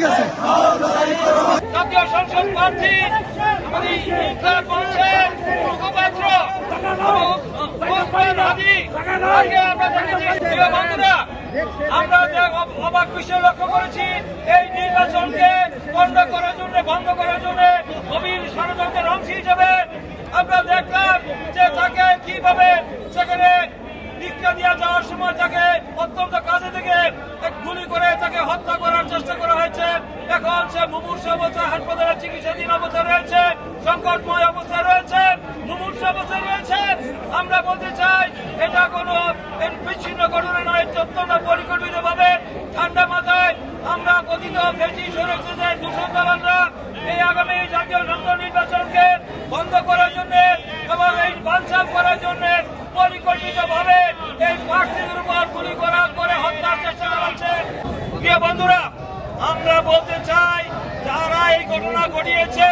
ঠিক আছে। জাতীয় সংসদ প্রার্থী আমাদের ইনকলাব মঞ্চের মুখপাত্র ওসমান হাদী আজকে আমরা দেখেছি। প্রিয় বন্ধুরা, আমরা অবাক বিষয় লক্ষ্য করেছি, এই নির্বাচনকে বন্ধ করার জন্য গভীর ষড়যন্ত্রের অংশ হিসেবে আমরা দেখলাম যে তাকে কিভাবে সেখানে ভিক্ষা দিয়ে যাওয়ার সময় তাকে অত্যন্ত কাছে থেকে গুলি করে তাকে হত্যা করার চেষ্টা করা হয়েছে। এখন সে মুমূর্ষু অবস্থায় হাসপাতালে চিকিৎসাধীন অবস্থায় রয়েছে, সংকটময় অবস্থায় রয়েছে, মুমূর্ষু অবস্থায় রয়েছে। আমরা বলতে চাই এটা কোনো বিচ্ছিন্ন ঘটনা নয়, অত্যন্ত পরিকল্পিতভাবে ঠান্ডা মাথায় আমরা কথিত ফেসি সুরক্ষিতের দূষণ দালালরা এই আগামী জাতীয় সংসদ নির্বাচনকে বন্ধ করার জন্য এবং এই বানচাল করার জন্য পরিকল্পিতভাবে এই প্রার্থীদের উপর গুলি করে হত্যার চেষ্টা চালাচ্ছে। প্রিয় বন্ধুরা, আমরা বলতে চাই যারা এই ঘটনা ঘটিয়েছে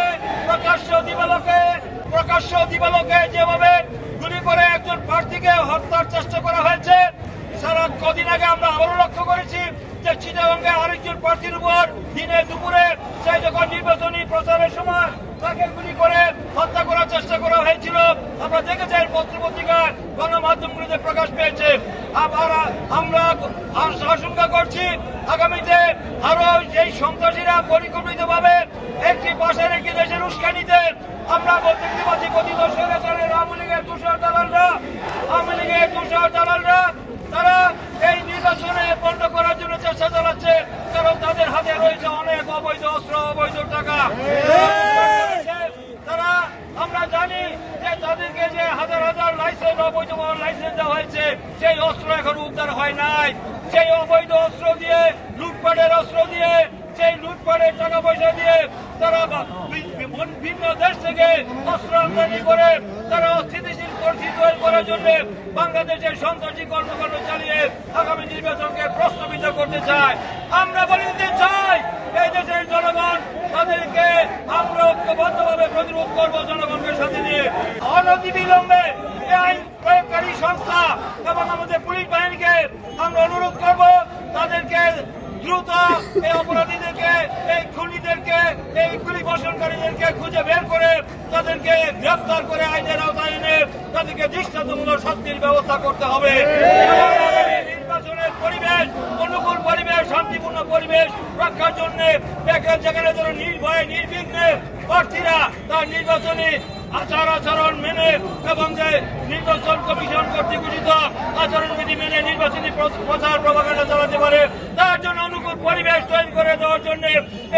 প্রকাশ্য দিবালোকে যেভাবে গুলি করে একজন প্রার্থীকে হত্যার চেষ্টা করা হয়েছে, সারা কদিন আগে আমরা আবারও লক্ষ্য করেছি যে চিটাগাঙ্গে আরেকজন প্রার্থীর উপর দিনে দুপুরে সে যখন নির্বাচনী প্রচারের সময় তাকে গুলি করে হত্যা করার চেষ্টা করা হয়েছিল। আমরা দেখেছি পত্রপত্রিকায় গণমাধ্যমগুলিতে প্রকাশ পেয়েছে। আমরা আশঙ্কা করছি আগামীতে আরো এই সন্ত্রাসীরা পরিকল্পিতভাবে একটি পাশের একটি দেশের উস্কানিতে আমরা দেখতে পাচ্ছি কথিত স্বৈরাচারের আওয়ামী লীগের তুষার দালালরা তারা এই নির্বাচনে বন্ধ করার জন্য চেষ্টা চালাচ্ছে, কারণ তাদের হাতে রয়েছে অনেক অবৈধ অস্ত্র, অবৈধ টাকা। তারা আমরা জানি যে তাদেরকে যে হাজার হাজার লাইসেন্স অবৈধ লাইসেন্স দেওয়া হয়েছে, সেই অস্ত্র এখন উদ্ধার হয় নাই। সেই অবৈধ অস্ত্র দিয়ে, লুটপাটের অস্ত্র দিয়ে, সেই লুটপাটের টাকা পয়সা দিয়ে তারা ভিন্ন দেশ থেকে অস্ত্র আমদানি করে তারা অস্থিতিশীল পরিস্থিতি তৈরি করার জন্য বাংলাদেশের সন্ত্রাসী কর্মকাণ্ড চালিয়ে আগামী নির্বাচনকে প্রস্তাবিত করতে চায়। আমরা বলতে চাই এই দেশের জনগণ তাদেরকে আমরা ঐক্যবদ্ধভাবে প্রতিরোধ করবো, জনগণকে সাথে নিয়ে অনতিবিলম্বে এই আইন প্রয়োগকারী সংস্থা এবং আমাদের পুলিশ বাহিনীকে আমরা অনুরোধ করব তাদেরকে দ্রুত এই অপরাধীদেরকে, এই খুনিদেরকে, এই গুলি বর্ষণকারীদেরকে খুঁজে বের করে তাদেরকে গ্রেফতার করে আইনের আওতায় এনে তাদেরকে দৃষ্টান্তমূলক শাস্তির ব্যবস্থা করতে হবে। নির্বাচনের পরিবেশ, অনুকূল পরিবেশ, শান্তিপূর্ণ পরিবেশ রক্ষার জন্য যেখানে যেন নির্ভয়ে নির্বিঘ্নে প্রার্থীরা তার নির্বাচনী আচরণ মেনে এবং যে নির্বাচন কমিশন কর্তৃক ঘোষিত আচরণবিধি মেনে নির্বাচনী প্রচার প্রভাকাণ্ডা চালাতে পারে, তার জন্য অনুকূল পরিবেশ তৈরি করে দেওয়ার জন্য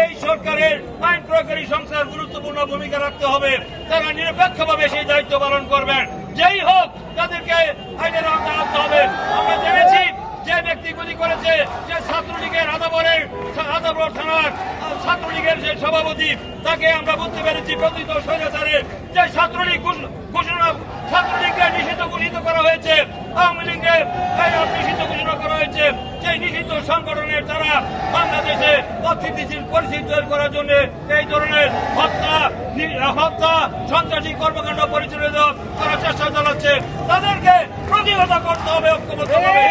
এই সরকারের আইন প্রয়োগকারী সংস্থার গুরুত্বপূর্ণ ভূমিকা রাখতে হবে। তারা নিরপেক্ষভাবে সেই দায়িত্ব পালন করবেন, যেই হোক তাদেরকে আইনের আওতায় আনতে হবে। আমরা জেনেছি যে ব্যক্তি গুলি করেছে যে ছাত্রলীগের আদাবর থানার ছাত্রলীগের যে সভাপতি, তাকে আমরা বুঝতে পেরেছি প্রকৃত স্বৈরাচারের যে ছাত্রলীগকে নিষিদ্ধ ঘোষিত করা হয়েছে, আওয়ামী লীগকে নিষিদ্ধ ঘোষণা করা হয়েছে, সেই নিষিদ্ধ সংগঠনের তারা বাংলাদেশে অস্থিতিশীল পরিস্থিতি তৈরি করার জন্য এই ধরনের হত্যা সন্ত্রাসী কর্মকাণ্ড পরিচালিত করার চেষ্টা চালাচ্ছে। তাদেরকে প্রতিহত করতে হবে ঐক্যবদ্ধভাবে।